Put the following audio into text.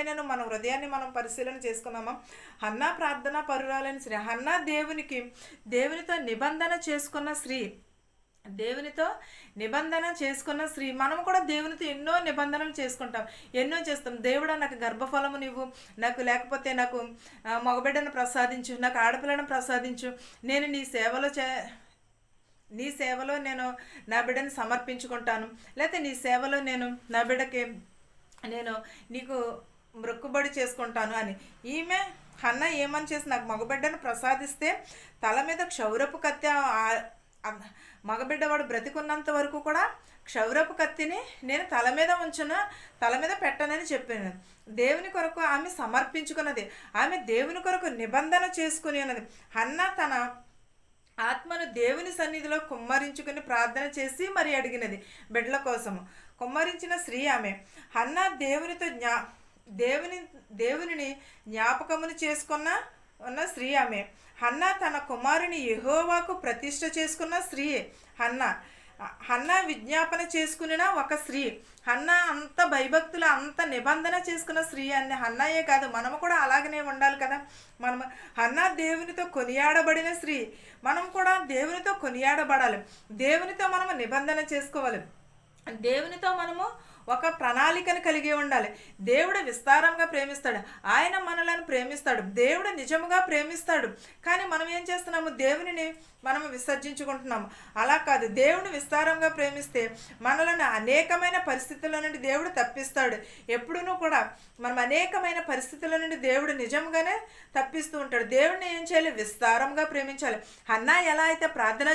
ఎప్పుడైనా మన హృదయాన్ని మనం పరిశీలన చేసుకున్నామా? హన్నా ప్రార్థన పరురాలైన స్త్రీ. హన్నా దేవునితో నిబంధన చేసుకున్న స్త్రీ. దేవునితో నిబంధన చేసుకున్న స్త్రీ. మనం కూడా దేవునితో ఎన్నో నిబంధనలు చేసుకుంటాం, ఎన్నో చేస్తాం. దేవుడా నాకు గర్భఫలము నీవు, నాకు లేకపోతే నాకు మగబిడ్డను ప్రసాదించు, నాకు ఆడపిల్లను ప్రసాదించు, నేను నీ సేవలో నేను నా బిడ్డను సమర్పించుకుంటాను, లేకపోతే నీ సేవలో నేను నా బిడ్డకి నేను నీకు మొక్కుబడి చేసుకుంటాను అని. హన్న ఏమని చేసి నాకు మగబిడ్డను ప్రసాదిస్తే తల మీద క్షౌరపు కత్తి, మగబిడ్డ వాడు బ్రతికున్నంత వరకు కూడా క్షౌరపు కత్తిని నేను తల మీద తల మీద పెట్టనని చెప్పాను. దేవుని కొరకు ఆమె సమర్పించుకున్నది, ఆమె దేవుని కొరకు నిబంధన చేసుకుని ఉన్నది. హన్నా తన ఆత్మను దేవుని సన్నిధిలో కుమ్మరించుకుని ప్రార్థన చేసి మరి అడిగినది బిడ్డల కోసము. కుమ్మరించిన స్త్రీ ఆమె. హన్నా దేవునిని జ్ఞాపకమును ఉన్న స్త్రీ ఆమె. హన్నా తన కుమారుని యెహోవాకు ప్రతిష్ఠ చేసుకున్న స్త్రీ హన్నా విజ్ఞాపన చేసుకున్న ఒక స్త్రీ. హన్నా అంత భయభక్తులు, అంత నిబంధన చేసుకున్న స్త్రీ అని హన్నాయే కాదు, మనము కూడా అలాగనే ఉండాలి కదా. హన్నా దేవునితో కొనియాడబడిన స్త్రీ. మనం కూడా దేవునితో కొనియాడబడాలి, దేవునితో మనము నిబంధన చేసుకోవాలి, దేవునితో మనము ఒక ప్రణాళికను కలిగి ఉండాలి. దేవుడు విస్తారంగా ప్రేమిస్తాడు, ఆయన మనలను ప్రేమిస్తాడు, దేవుడు నిజముగా ప్రేమిస్తాడు. కానీ మనం ఏం చేస్తున్నాము? దేవునిని మనము విసర్జించుకుంటున్నాము. అలా కాదు, దేవుడు విస్తారంగా ప్రేమిస్తే మనలను అనేకమైన పరిస్థితుల నుండి దేవుడు తప్పిస్తాడు. ఎప్పుడూ కూడా మనం అనేకమైన పరిస్థితుల నుండి దేవుడు నిజంగానే తప్పిస్తూ ఉంటాడు. దేవుడిని ఏం చేయాలి? విస్తారంగా ప్రేమించాలి. హన్నా ఎలా అయితే ప్రార్థన